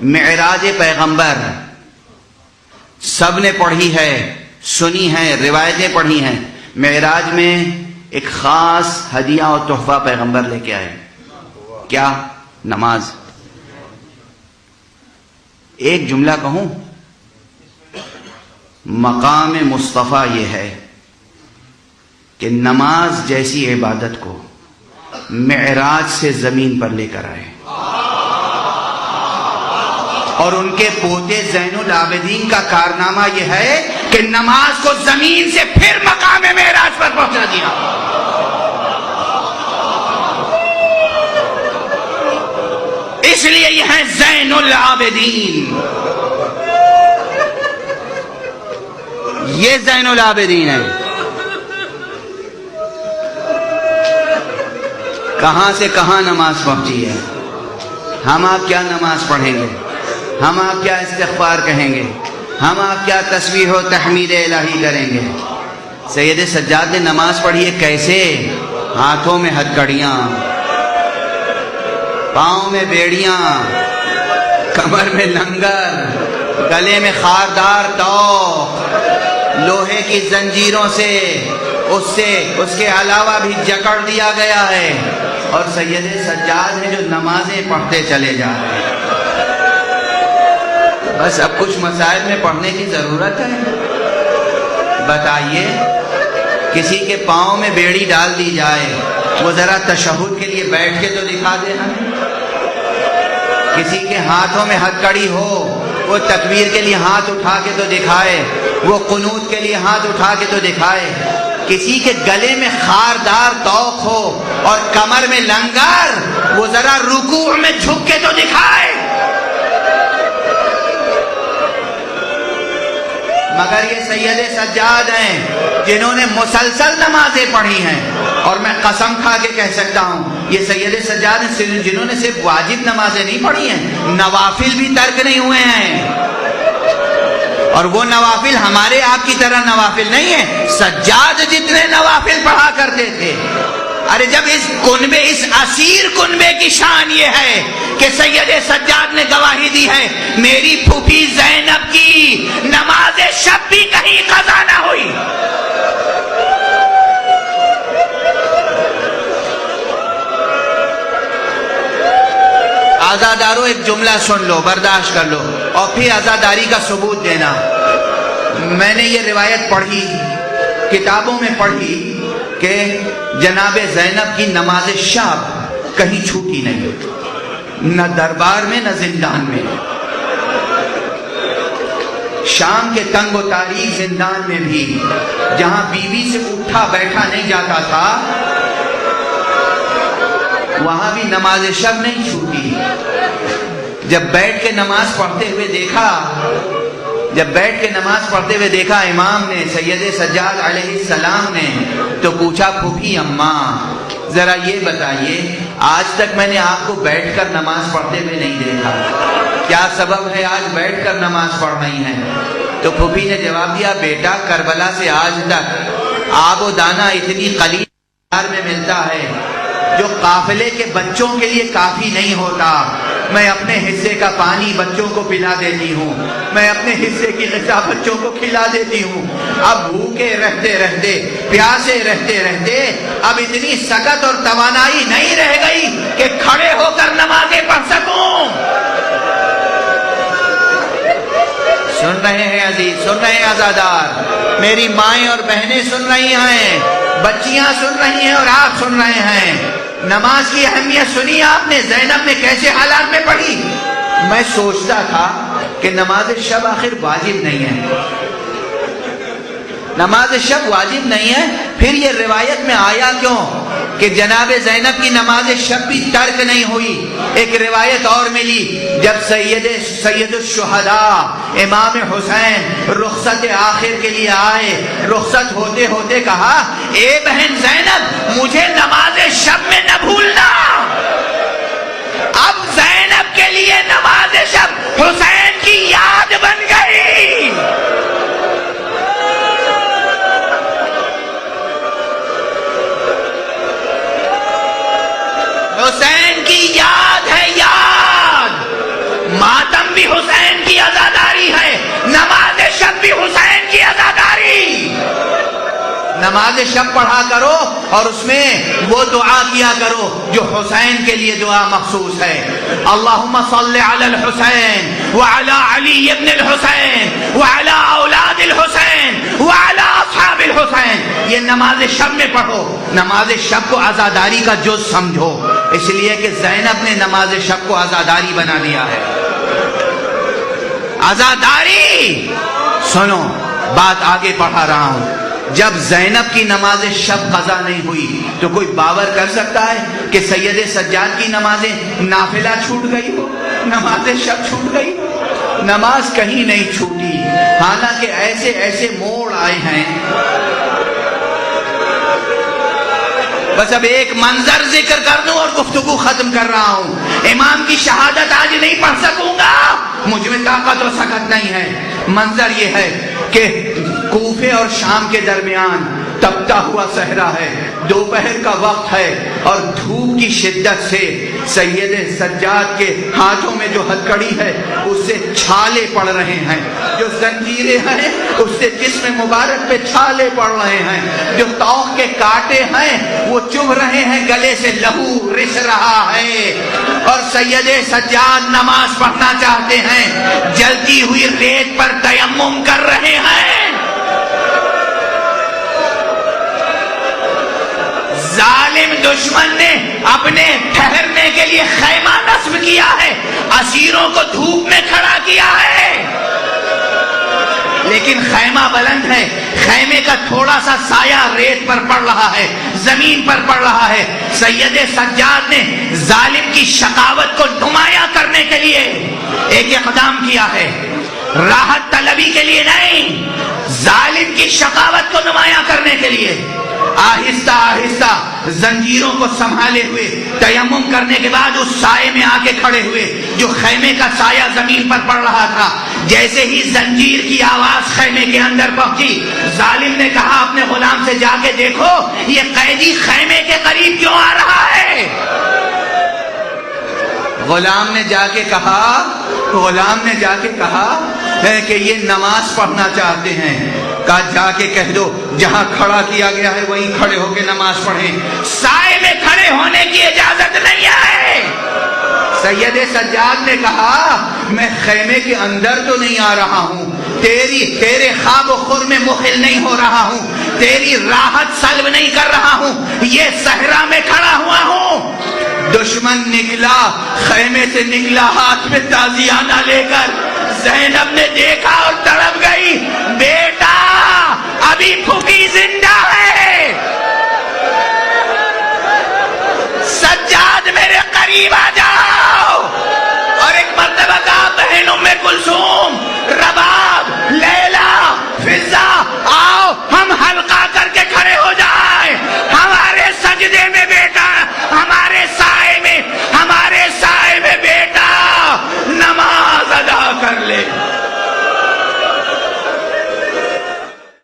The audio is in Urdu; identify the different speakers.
Speaker 1: معراج پیغمبر سب نے پڑھی ہے، سنی ہے، روایتیں پڑھی ہیں. معراج میں ایک خاص ہدیہ اور تحفہ پیغمبر لے کے آئے. کیا؟ نماز. ایک جملہ کہوں، مقام مصطفیٰ یہ ہے کہ نماز جیسی عبادت کو معراج سے زمین پر لے کر آئے، اور ان کے پوتے زین العابدین کا کارنامہ یہ ہے کہ نماز کو زمین سے پھر مقام معراج پر پہنچا دیا. اس لیے یہ ہے زین العابدین. یہ زین العابدین ہے. کہاں سے کہاں نماز پہنچی ہے. ہم آپ کیا نماز پڑھیں گے، ہم آپ کیا استغفار کہیں گے، ہم آپ کیا تسبیح و تحمید الہی کریں گے. سید سجاد نے نماز پڑھی ہے کیسے؟ ہاتھوں میں ہتھکڑیاں، پاؤں میں بیڑیاں، کمر میں لنگر، گلے میں خاردار توق، لوہے کی زنجیروں سے اس کے علاوہ بھی جکڑ دیا گیا ہے. اور سید سجاد ہیں جو نمازیں پڑھتے چلے جا رہے ہیں. بس اب کچھ مسائل میں پڑھنے کی ضرورت ہے. بتائیے، کسی کے پاؤں میں بیڑی ڈال دی جائے، وہ ذرا تشہد کے لیے بیٹھ کے تو دکھا دے ہمیں. کسی کے ہاتھوں میں ہتھکڑی ہو، وہ تکبیر کے لیے ہاتھ اٹھا کے تو دکھائے، وہ قنوت کے لیے ہاتھ اٹھا کے تو دکھائے. کسی کے گلے میں خاردار توق ہو اور کمر میں لنگر، وہ ذرا رکوع میں جھک کے تو دکھائے. مگر یہ سید سجاد ہیں جنہوں نے مسلسل نمازیں پڑھی ہیں. اور میں قسم کھا کے کہہ سکتا ہوں، یہ سید سجاد ہیں جنہوں نے صرف واجب نمازیں نہیں پڑھی ہیں، نوافل بھی ترک نہیں ہوئے ہیں. اور وہ نوافل ہمارے آپ کی طرح نوافل نہیں ہیں. سجاد جتنے نوافل پڑھا کرتے تھے. ارے جب اس اسیر کنبے کی شان یہ ہے کہ سید سجاد نے گواہی دی ہے، میری پھوپھی زینب کی نماز شب بھی کہیں قضا نہ ہوئی. آزادارو، ایک جملہ سن لو، برداشت کر لو، اور پھر آزاداری کا ثبوت دینا. میں نے یہ روایت پڑھی، کتابوں میں پڑھی کہ جناب زینب کی نماز شب کہیں چھوٹی نہیں، نہ دربار میں نہ زندان میں. شام کے تنگ و تاریک زندان میں بھی جہاں بیوی سے اٹھا بیٹھا نہیں جاتا تھا، وہاں بھی نماز شب نہیں چھوٹی. جب بیٹھ کے نماز پڑھتے ہوئے دیکھا امام نے، سید سجاد علیہ السلام نے، تو پوچھا، پھوپھی اماں ذرا یہ بتائیے، آج تک میں نے آپ کو بیٹھ کر نماز پڑھتے ہوئے نہیں دیکھا، کیا سبب ہے آج بیٹھ کر نماز پڑھ رہی ہیں؟ تو پھوپھی نے جواب دیا، بیٹا کربلا سے آج تک آب و دانہ اتنی قلیل میں ملتا ہے جو قافلے کے بچوں کے لیے کافی نہیں ہوتا. میں اپنے حصے کا پانی بچوں کو پلا دیتی ہوں، میں اپنے حصے کی غذا بچوں کو کھلا دیتی ہوں. اب بھوکے رہتے رہتے، پیاسے رہتے رہتے اب اتنی سکت اور توانائی نہیں رہ گئی کہ کھڑے ہو کر نمازیں پڑھ سکوں. سن رہے ہیں عزیز، سن رہے ہیں عزادار، میری مائیں اور بہنیں سن رہی ہیں، بچیاں سن رہی ہیں اور آپ سن رہے ہیں. نماز کی اہمیت سنی آپ نے، زینب نے کیسے حالات میں پڑھی. میں سوچتا تھا کہ نماز شب آخر واجب نہیں ہے، نماز شب واجب نہیں ہے، پھر یہ روایت میں آیا کیوں کہ جناب زینب کی نماز شب بھی ترک نہیں ہوئی. ایک روایت اور ملی، جب سید الشہداء امام حسین رخصت آخر کے لیے آئے، رخصت ہوتے ہوتے کہا، اے بہن زینب مجھے نماز شب میں نہ بھولنا. اب زینب کے لیے نماز شب حسین کی یاد بن گئی. حسین کی یاد ہے، یاد ماتم بھی حسین کی عزاداری ہے، نماز شب بھی حسین کی عزاداری۔ نماز شب پڑھا کرو اور اس میں وہ دعا کیا کرو جو حسین کے لیے دعا مخصوص ہے۔ اللہم صل علی الحسین وعلی علی ابن الحسین وعلی اولاد الحسین وعلی اصحاب الحسین، یہ نماز شب میں پڑھو۔ نماز شب کو عزاداری کا جز سمجھو، اس لیے کہ زینب نے نماز شب کو عزاداری بنا دیا ہے۔ عزاداری، سنو بات آگے پڑھا رہا ہوں۔ جب زینب کی نماز شب قضا نہیں ہوئی تو کوئی باور کر سکتا ہے کہ سید سجاد کی نمازیں نافلہ چھوٹ گئی ہو، نماز شب چھوٹ گئی؟ نماز کہیں نہیں چھوٹی، حالانکہ ایسے ایسے موڑ آئے ہیں۔ بس اب ایک منظر ذکر کر دوں اور گفتگو ختم کر رہا ہوں۔ امام کی شہادت آج نہیں پڑھ سکوں گا، مجھ میں طاقت و سکت نہیں ہے۔ منظر یہ ہے کہ کوفے اور شام کے درمیان تپتا ہوا صحرا ہے، دوپہر کا وقت ہے اور دھوپ کی شدت سے سید سجاد کے ہاتھوں میں جو ہتھکڑی ہے اس سے چھالے پڑ رہے ہیں، جو زنجیریں ہیں اس سے جسم مبارک پہ چھالے پڑ رہے ہیں، جو توق کے کانٹے ہیں وہ چبھ رہے ہیں، گلے سے لہو رس رہا ہے، اور سید سجاد نماز پڑھنا چاہتے ہیں، جلتی ہوئی ریت پر تیمم کر رہے ہیں۔ ظالم دشمن نے اپنے ٹھہرنے کے لیے خیمہ نصب کیا ہے، اسیروں کو دھوپ میں کھڑا کیا ہے، لیکن خیمہ بلند ہے، خیمے کا تھوڑا سا سایہ ریت پر پڑ رہا ہے، زمین پر پڑ رہا ہے۔ سید سجاد نے ظالم کی شقاوت کو نمایاں کرنے کے لیے ایک اقدام کیا ہے، راحت طلبی کے لیے نہیں، ظالم کی شقاوت کو نمایاں کرنے کے لیے آہستہ آہستہ زنجیروں کو سنبھالے ہوئے تیمم کرنے کے بعد اس سائے میں آ کے کھڑے ہوئے جو خیمے کا سایہ زمین پر پڑ رہا تھا۔ جیسے ہی زنجیر کی آواز خیمے کے اندر پہنچی، ظالم نے کہا اپنے غلام سے جا کے دیکھو یہ قیدی خیمے کے قریب کیوں آ رہا ہے۔ غلام نے جا کے کہا کہ یہ نماز پڑھنا چاہتے ہیں۔ کہا جا کے کہہ دو جہاں کھڑا کیا گیا ہے وہیں کھڑے ہو کے نماز پڑھیں، سائے میں کھڑے ہونے کی اجازت نہیں ہے۔ سید سجاد نے کہا میں خیمے کے اندر تو نہیں آ رہا ہوں، تیرے خواب و خور میں مخل نہیں ہو رہا ہوں، تیری راحت سلب نہیں کر رہا ہوں، یہ صحرا میں کھڑا ہوا ہوں۔ دشمن نکلا، خیمے سے نکلا ہاتھ میں تازیانہ لے کر، زینب نے دیکھا اور تڑپ گئی، بیٹا ابھی پھوپھی زندہ